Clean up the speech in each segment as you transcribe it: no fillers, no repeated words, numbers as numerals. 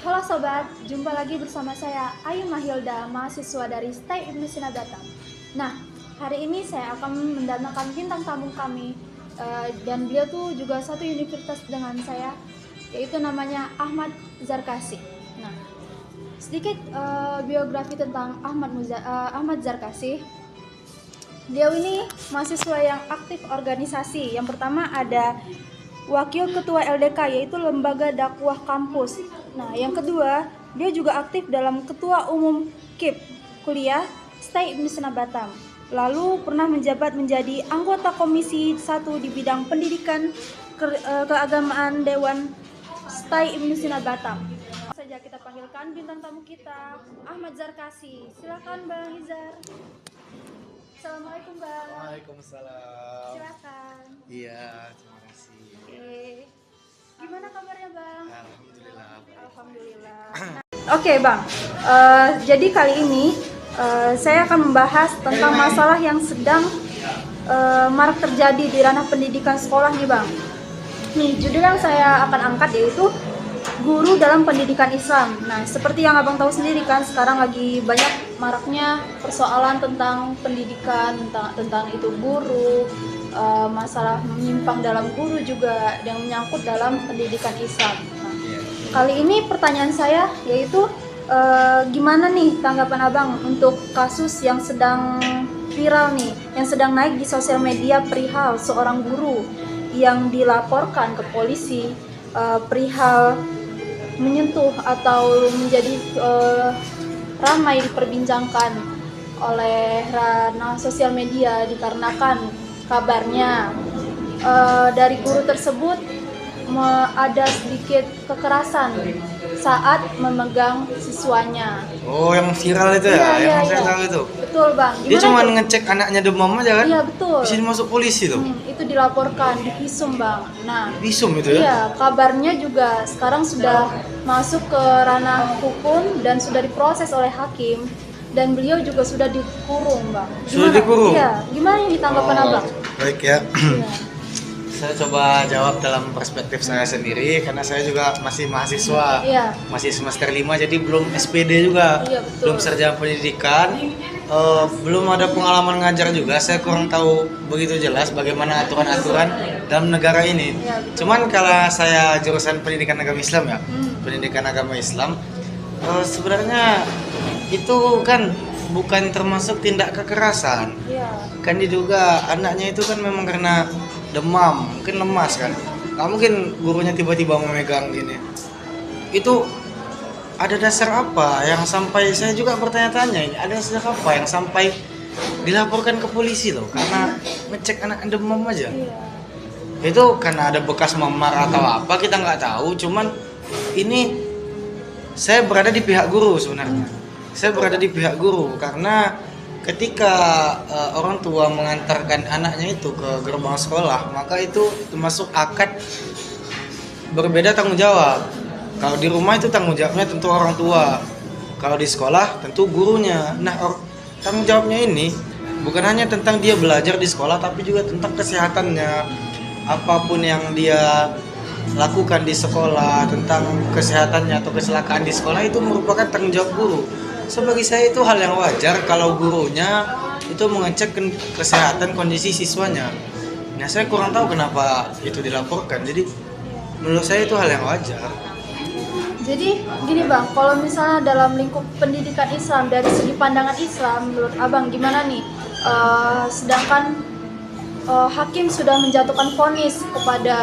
Halo sobat, jumpa lagi bersama saya Ayu Mahilda, mahasiswa dari STAI Ibnu Sina Batam. Nah, hari ini saya akan mendatangkan bintang tamu kami dan beliau tuh juga satu universitas dengan saya, yaitu namanya Ahmad Zarkasi. Nah, sedikit biografi tentang Ahmad Zarkasi. Beliau ini mahasiswa yang aktif organisasi. Yang pertama ada Wakil Ketua LDK, yaitu Lembaga Dakwah Kampus. Nah, yang kedua, dia juga aktif dalam Ketua Umum KIP Kuliah STAI Ibnu Sina Batam. Lalu pernah menjabat menjadi anggota Komisi 1 di bidang pendidikan keagamaan Dewan STAI Ibnu Sina Batam. Langsung saja kita panggilkan bintang tamu kita, Ahmad Zarkasi. Silakan Bang Izar. Assalamualaikum Bang. Waalaikumsalam. Silakan. Iya, terima kasih. Oke. Gimana kabarnya Bang? Alhamdulillah. Baik. Alhamdulillah. Oke Bang, jadi kali ini saya akan membahas tentang masalah yang sedang marak terjadi di ranah pendidikan sekolah nih Bang. Nih, judul yang saya akan angkat yaitu guru dalam pendidikan Islam. Nah, seperti yang Abang tahu sendiri kan, sekarang lagi banyak maraknya persoalan tentang pendidikan, tentang itu guru, masalah menyimpang dalam guru juga yang menyangkut dalam pendidikan Islam. Nah, kali ini pertanyaan saya yaitu gimana nih tanggapan Abang untuk kasus yang sedang viral nih, yang sedang naik di sosial media perihal seorang guru yang dilaporkan ke polisi perihal menyentuh atau menjadi ramai diperbincangkan oleh ranah sosial media dikarenakan kabarnya dari guru tersebut ada sedikit kekerasan saat memegang siswanya. Oh, yang viral itu ya? Iya, Yang saya tahu itu. Betul Bang. Dia Gimana cuma tuh? ngecek anaknya demam aja kan? Iya betul. Bisa dimasuk polisi tuh. Itu dilaporkan di visum Bang. Nah, Visum itu ya? iya, kabarnya juga sekarang sudah masuk ke ranah hukum dan sudah diproses oleh hakim dan beliau juga sudah dikurung Bang. Sudah dikurung? Iya, gimana ini tanggapan Abang? Baik ya. Iya. Saya coba jawab dalam perspektif saya sendiri karena saya juga masih mahasiswa. Iya. Masih semester 5 jadi belum SPD juga. Iya, betul. Belum sarjana pendidikan. Belum ada pengalaman ngajar juga. Saya kurang tahu begitu jelas bagaimana aturan-aturan dalam negara ini. Iya, betul. Cuman kalau saya jurusan pendidikan agama Islam ya. Pendidikan agama Islam sebenarnya itu kan bukan termasuk tindak kekerasan. Iya. Kan diduga anaknya itu kan memang karena demam, mungkin lemas kan. Nggak mungkin gurunya tiba-tiba memegang gini. Itu ada dasar apa yang sampai saya juga bertanya-tanya ini, ada dasar apa yang sampai dilaporkan ke polisi loh karena ngecek anak demam aja. Iya. Itu karena ada bekas memar atau apa kita nggak tahu, cuman ini saya berada di pihak guru sebenarnya. Saya berada di pihak guru karena ketika orang tua mengantarkan anaknya itu ke gerbang sekolah, maka itu termasuk akad berbeda tanggung jawab. Kalau di rumah itu tanggung jawabnya tentu orang tua. Kalau di sekolah tentu gurunya. Nah, tanggung jawabnya ini bukan hanya tentang dia belajar di sekolah tapi juga tentang kesehatannya. Apapun yang dia lakukan di sekolah tentang kesehatannya atau kecelakaan di sekolah itu merupakan tanggung jawab guru. Sebagai saya itu hal yang wajar kalau gurunya itu mengecek kesehatan kondisi siswanya. Nah, saya kurang tahu kenapa itu dilaporkan. Jadi menurut saya itu hal yang wajar. Jadi gini Bang, kalau misalnya dalam lingkup pendidikan Islam dari segi pandangan Islam, menurut Abang gimana nih? Sedangkan hakim sudah menjatuhkan vonis kepada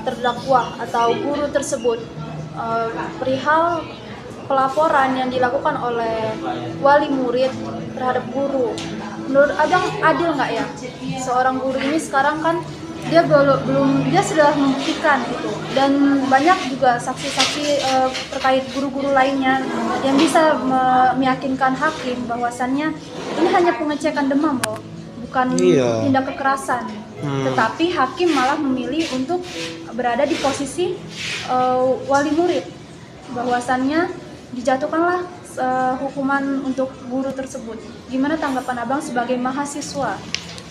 terdakwa atau guru tersebut perihal pelaporan yang dilakukan oleh wali murid terhadap guru. Menurut Abang adil nggak ya? Seorang guru ini sekarang kan dia dia sudah membuktikan gitu, dan banyak juga saksi-saksi terkait guru-guru lainnya yang bisa meyakinkan hakim bahwasannya ini hanya pengecekan demam loh, bukan tindak kekerasan. Tetapi hakim malah memilih untuk berada di posisi wali murid, bahwasannya dijatuhkanlah hukuman untuk guru tersebut. Gimana tanggapan Abang sebagai mahasiswa?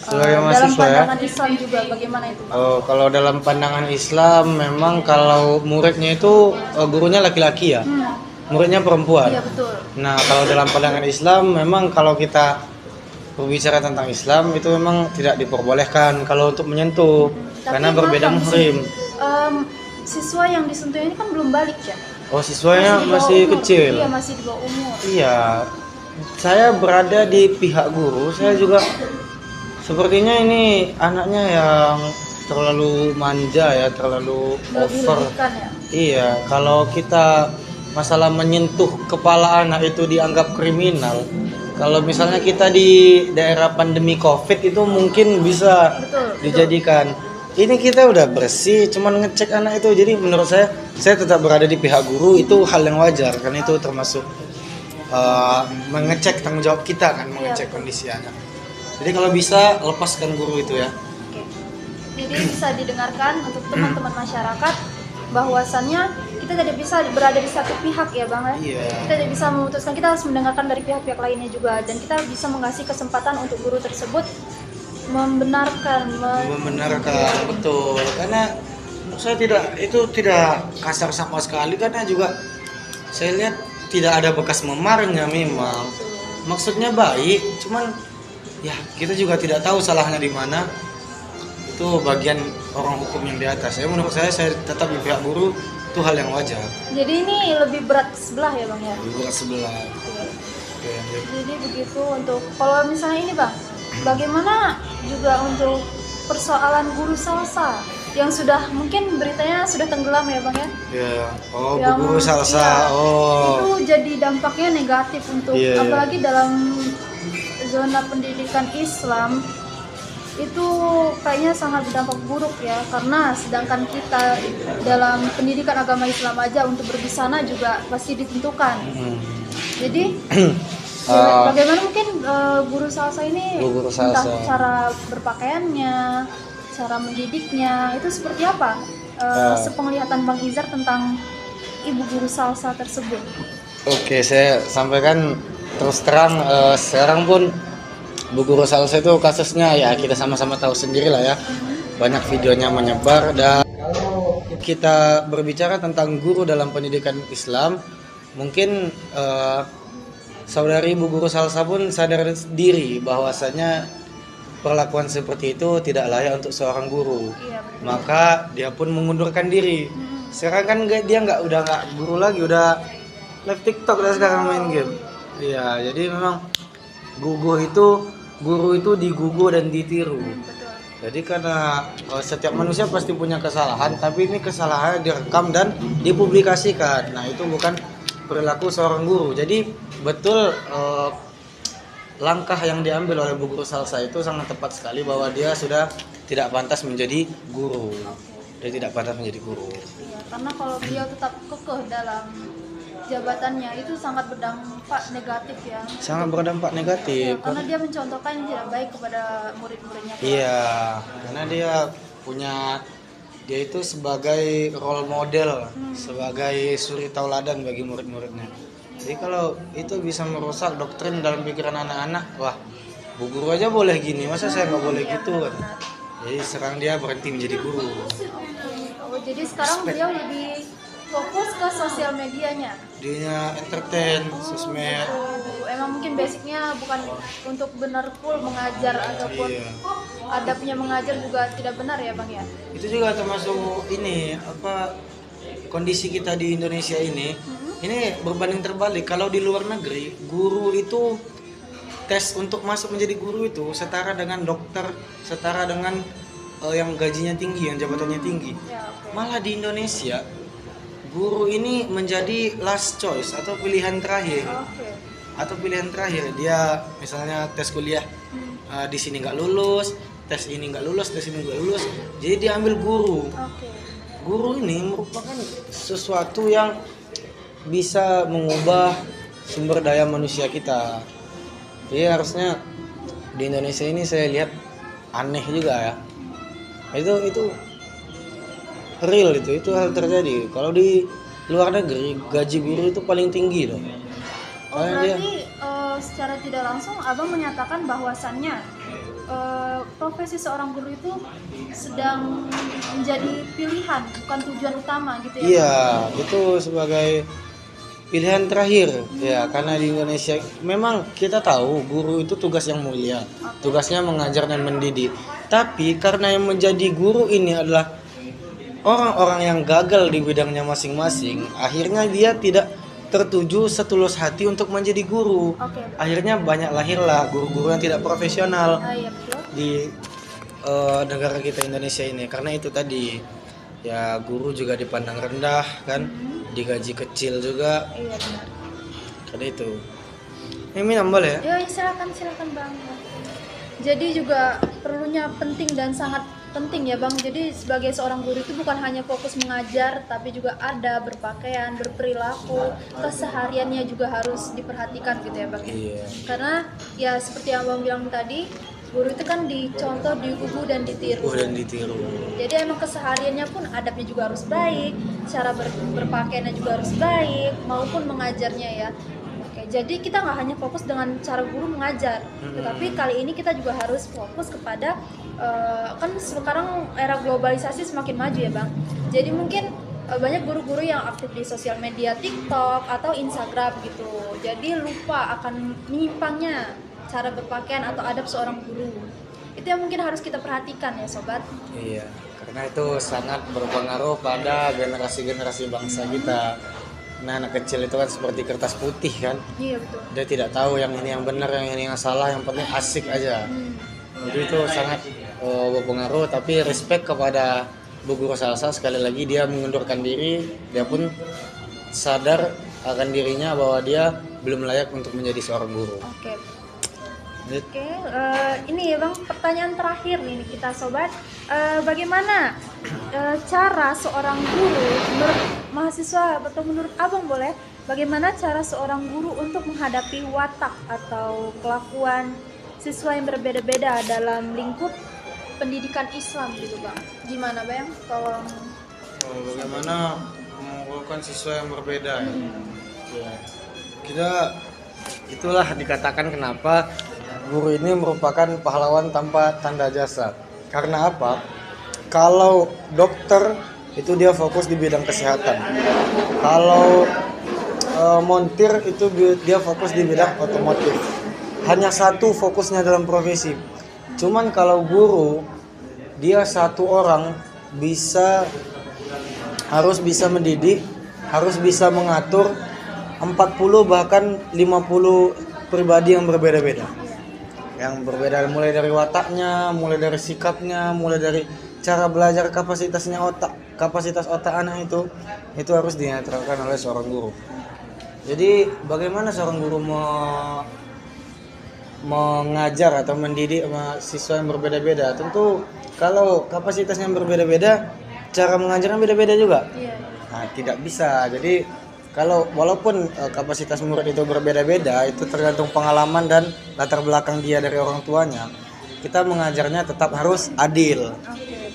Dalam pandangan Islam juga bagaimana itu? Kalau dalam pandangan Islam memang kalau muridnya itu gurunya laki-laki ya. muridnya perempuan. Iya betul. Nah, kalau dalam pandangan Islam memang kalau kita berbicara tentang Islam itu memang tidak diperbolehkan kalau untuk menyentuh karena Tapi berbeda maaf, muhrim. Siswa yang disentuh ini kan belum balik ya. Oh, siswanya Di bawah masih umur. kecil. Iya, masih di bawah umur. Iya. Saya berada di pihak guru, saya juga sepertinya ini anaknya yang terlalu manja ya, terlalu over. Lebih-lebihkan ya. Iya, kalau kita masalah menyentuh kepala anak itu dianggap kriminal. Kalau misalnya kita di daerah pandemi Covid itu mungkin bisa Betul. dijadikan. Ini kita udah bersih, cuman ngecek anak itu. Jadi menurut saya tetap berada di pihak guru, itu hal yang wajar karena itu termasuk mengecek tanggung jawab kita kan, mengecek kondisi anak. Jadi kalau bisa lepaskan guru itu ya. Oke. Jadi bisa didengarkan untuk teman-teman masyarakat bahwasannya kita tidak bisa berada di satu pihak ya Bang ya. Iya. Kita tidak bisa memutuskan, kita harus mendengarkan dari pihak-pihak lainnya juga, dan kita bisa mengasih kesempatan untuk guru tersebut membenarkan Betul, karena menurut saya itu tidak kasar sama sekali, karena juga saya lihat tidak ada bekas memarnya. Memang maksudnya baik, cuman ya kita juga tidak tahu salahnya di mana. Itu bagian orang hukum yang di atas. Menurut saya tetap di pihak guru, itu hal yang wajar. Jadi ini lebih berat sebelah ya Bang ya. Lebih berat sebelah. Oke, Jadi begitu untuk kalau misalnya ini Bang, bagaimana juga untuk persoalan guru salsa yang sudah mungkin beritanya sudah tenggelam ya Bang ya? Ya, oh Yang- guru salsa, iya, oh Itu jadi dampaknya negatif untuk Iya, iya. apalagi dalam zona pendidikan Islam itu kayaknya sangat berdampak buruk ya, karena sedangkan kita dalam pendidikan agama Islam aja untuk berbusana juga pasti ditentukan. Hmm. Jadi bagaimana mungkin guru salsa ini Guru entah salsa. cara berpakaiannya, cara mendidiknya itu seperti apa? Sepenglihatan Bang Izar tentang ibu guru salsa tersebut. Oke, saya sampaikan terus terang, sekarang pun Bu Guru Salsa itu kasusnya ya kita sama-sama tahu sendiri lah ya. Banyak videonya menyebar, dan kalau kita berbicara tentang guru dalam pendidikan Islam, mungkin saudari Bu Guru Salsa pun sadar diri bahwasanya perlakuan seperti itu tidak layak untuk seorang guru. Iya, betul. Maka dia pun mengundurkan diri. Sekarang kan dia udah nggak guru lagi, udah live TikTok dan sekarang main game. Iya, jadi memang guru itu digugu dan ditiru. Betul. Jadi karena setiap manusia pasti punya kesalahan, tapi ini kesalahannya direkam dan dipublikasikan. Nah, itu bukan perilaku seorang guru. Jadi betul langkah yang diambil oleh Bu Guru Salsa itu sangat tepat sekali, bahwa dia sudah tidak pantas menjadi guru. Dia tidak pantas menjadi guru. Iya, karena kalau beliau tetap kekeh dalam jabatannya itu sangat berdampak negatif ya. Sangat berdampak negatif. Karena dia mencontohkan yang tidak baik kepada murid-muridnya. Iya, karena dia itu sebagai role model, sebagai suri tauladan bagi murid-muridnya. Jadi kalau itu bisa merusak doktrin dalam pikiran anak-anak, wah, Bu Guru aja boleh gini, masa saya nggak boleh gitu kan? Jadi sekarang dia berhenti menjadi guru. Oh, jadi sekarang beliau lebih fokus ke sosial medianya. Dia entertain, sosmed. Oh, emang mungkin basicnya bukan untuk benar full mengajar ataupun Iya. adabnya mengajar juga tidak benar ya Bang ya. Itu juga termasuk ini kondisi kita di Indonesia ini berbanding terbalik. Kalau di luar negeri, guru itu tes untuk masuk menjadi guru itu setara dengan dokter, setara dengan yang gajinya tinggi, yang jabatannya tinggi. Ya, oke. Malah di Indonesia, guru ini menjadi last choice atau pilihan terakhir. Oke. Dia misalnya tes kuliah di sini nggak lulus, tes ini nggak lulus, tes ini nggak lulus, jadi dia ambil guru. Oke. Guru ini merupakan sesuatu yang bisa mengubah sumber daya manusia kita. Jadi harusnya di Indonesia ini saya lihat aneh juga ya. Itu real, itu hal terjadi. Kalau di luar negeri gaji guru itu paling tinggi loh. Oh, berarti secara tidak langsung Abang menyatakan bahwasannya profesi seorang guru itu sedang menjadi pilihan, bukan tujuan utama gitu ya? Iya, itu sebagai pilihan terakhir ya, karena di Indonesia memang kita tahu guru itu tugas yang mulia, tugasnya mengajar dan mendidik. Tapi karena yang menjadi guru ini adalah orang-orang yang gagal di bidangnya masing-masing, akhirnya dia tidak tertuju setulus hati untuk menjadi guru. Oke. Akhirnya banyak lahirlah guru-guru yang tidak profesional Iya betul. di negara kita Indonesia ini. Karena itu tadi ya, guru juga dipandang rendah kan, digaji kecil juga. Iya benar. Karena itu ini nambah ya. Ya silakan Bang. Jadi juga perlunya penting dan sangat penting ya Bang. Jadi sebagai seorang guru itu bukan hanya fokus mengajar, tapi juga ada berpakaian, berperilaku, kesehariannya juga harus diperhatikan gitu ya Bang. Iya. Karena ya seperti yang Bang bilang tadi, guru itu kan dicontoh, digugu dan ditiru. Dan ditiru. Jadi emang kesehariannya pun adabnya juga harus baik, cara berpakaiannya juga harus baik, maupun mengajarnya ya. Oke, jadi kita nggak hanya fokus dengan cara guru mengajar, tetapi kali ini kita juga harus fokus kepada kan sekarang era globalisasi semakin maju ya Bang. Jadi mungkin banyak guru-guru yang aktif di sosial media TikTok atau Instagram gitu. Jadi lupa akan menyimpangnya cara berpakaian atau adab seorang guru. Itu yang mungkin harus kita perhatikan ya sobat. Iya, karena itu sangat berpengaruh pada generasi-generasi bangsa kita. Nah, anak kecil itu kan seperti kertas putih kan. Iya betul. Dia tidak tahu yang ini yang benar, yang ini yang salah, yang penting asik aja. Jadi itu sangat berpengaruh. Tapi respect kepada Bu Guru Salsa, sekali lagi dia mengundurkan diri. Dia pun sadar akan dirinya bahwa dia belum layak untuk menjadi seorang guru. Oke. Oke, ini ya Bang, pertanyaan terakhir nih kita sobat. Bagaimana cara seorang guru menurut mahasiswa atau menurut Abang boleh? Bagaimana cara seorang guru untuk menghadapi watak atau kelakuan siswa yang berbeda-beda dalam lingkup pendidikan Islam gitu Bang? Gimana Bang? Tolong. Bagaimana mengumpulkan siswa yang berbeda? Ya. Kita itulah dikatakan kenapa guru ini merupakan pahlawan tanpa tanda jasa. Karena apa? Kalau dokter itu dia fokus di bidang kesehatan. Kalau montir itu dia fokus di bidang otomotif. Hanya satu fokusnya dalam profesi. Cuman kalau guru, dia satu orang harus bisa mendidik, harus bisa mengatur 40 bahkan 50 pribadi yang berbeda-beda. Yang berbeda mulai dari wataknya, mulai dari sikapnya, mulai dari cara belajar, kapasitas otak anak itu harus dinetralkan oleh seorang guru. Jadi bagaimana seorang guru mengajar atau mendidik siswa yang berbeda-beda? Tentu kalau kapasitasnya yang berbeda-beda, cara mengajarnya beda-beda juga. Nah, tidak bisa. Jadi kalau walaupun kapasitas murid itu berbeda-beda, itu tergantung pengalaman dan latar belakang dia dari orang tuanya. Kita mengajarnya tetap harus adil.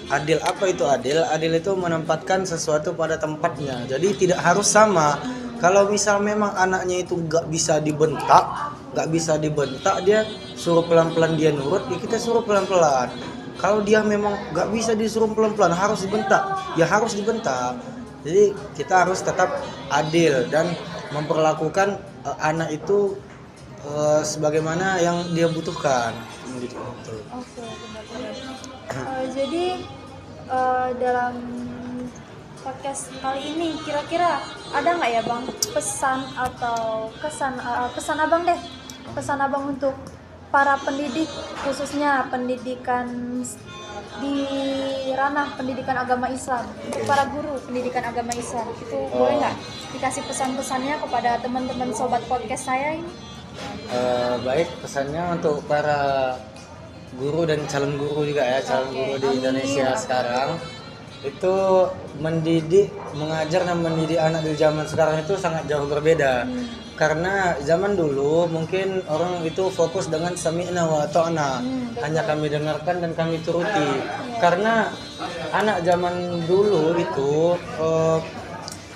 Adil apa itu adil? Adil itu menempatkan sesuatu pada tempatnya. Jadi tidak harus sama. Kalau misal memang anaknya itu nggak bisa dibentak, dia suruh pelan-pelan dia nurut, ya kita suruh pelan-pelan. Kalau dia memang nggak bisa disuruh pelan-pelan, harus dibentak, ya harus dibentak. Jadi kita harus tetap adil dan memperlakukan anak itu sebagaimana yang dia butuhkan. Gitu. Oke, benar-benar. Jadi dalam podcast kali ini kira-kira ada nggak ya Bang pesan atau pesan Abang untuk para pendidik, khususnya pendidikan di ranah pendidikan agama Islam, untuk para guru pendidikan agama Islam itu boleh nggak dikasih pesan-pesannya kepada teman-teman sobat podcast saya ini? Baik, pesannya untuk para guru dan calon guru juga ya, calon guru di Indonesia sekarang itu mengajar dan mendidik anak di zaman sekarang itu sangat jauh berbeda. Karena zaman dulu mungkin orang itu fokus dengan sami'na wa ta'na, hanya kami dengarkan dan kami turuti. Karena anak zaman dulu itu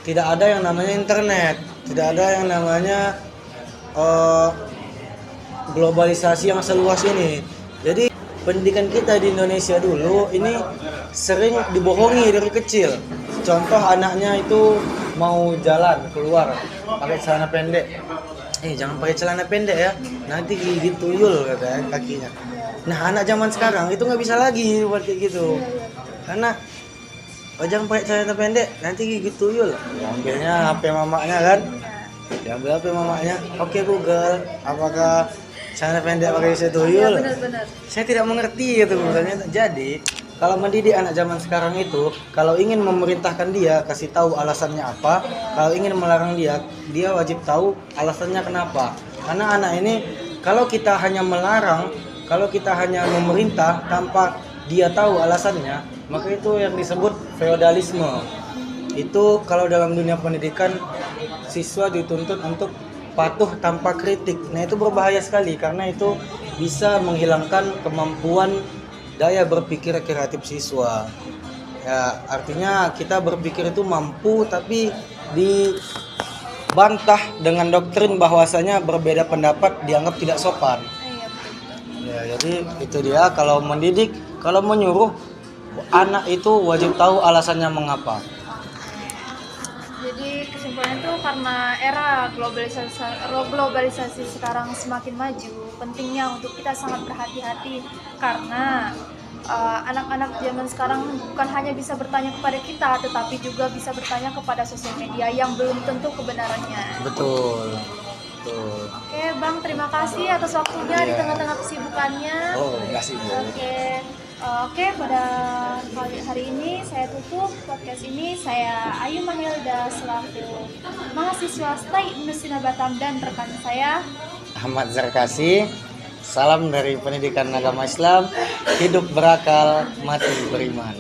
tidak ada yang namanya internet, tidak ada yang namanya globalisasi yang seluas ini. Jadi pendidikan kita di Indonesia dulu ini sering dibohongi dari kecil. Contoh anaknya itu mau jalan keluar pakai celana pendek, jangan pakai celana pendek ya, nanti gigit tuyul katanya kakinya. Nah anak zaman sekarang itu nggak bisa lagi buat kayak gitu, karena jangan pakai celana pendek nanti gigit tuyul. Ambilnya HP mamanya kan, diambil HP mamanya. Oke Google, apakah celana pendek pakai bisa tuyul? Benar-benar. Saya tidak mengerti gitu ternyata. Jadi kalau mendidik anak zaman sekarang itu, kalau ingin memerintahkan dia, kasih tahu alasannya apa. Kalau ingin melarang dia, dia wajib tahu alasannya kenapa. Karena anak ini, kalau kita hanya melarang, kalau kita hanya memerintah tanpa dia tahu alasannya, maka itu yang disebut feodalisme. Itu kalau dalam dunia pendidikan, siswa dituntut untuk patuh tanpa kritik. Nah itu berbahaya sekali, karena itu bisa menghilangkan kemampuan daya berpikir kreatif siswa. Ya, artinya kita berpikir itu mampu, tapi dibantah dengan doktrin bahwasanya berbeda pendapat dianggap tidak sopan. Ya, jadi itu dia kalau mendidik, kalau menyuruh anak itu wajib tahu alasannya mengapa. Jadi kesimpulannya itu karena era globalisasi sekarang semakin maju, pentingnya untuk kita sangat berhati-hati karena anak-anak zaman sekarang bukan hanya bisa bertanya kepada kita, tetapi juga bisa bertanya kepada sosial media yang belum tentu kebenarannya. Betul. Betul. Oke, Bang, terima kasih atas waktunya di tengah-tengah kesibukannya. Oh, terima kasih, Bu. Oke, pada hari ini saya tutup podcast ini. Saya Ayu Mahilda selaku mahasiswa STAI Universitas Batam dan rekan saya Ahmad Zarkasi. Salam dari Pendidikan Agama Islam. Hidup berakal, mati beriman.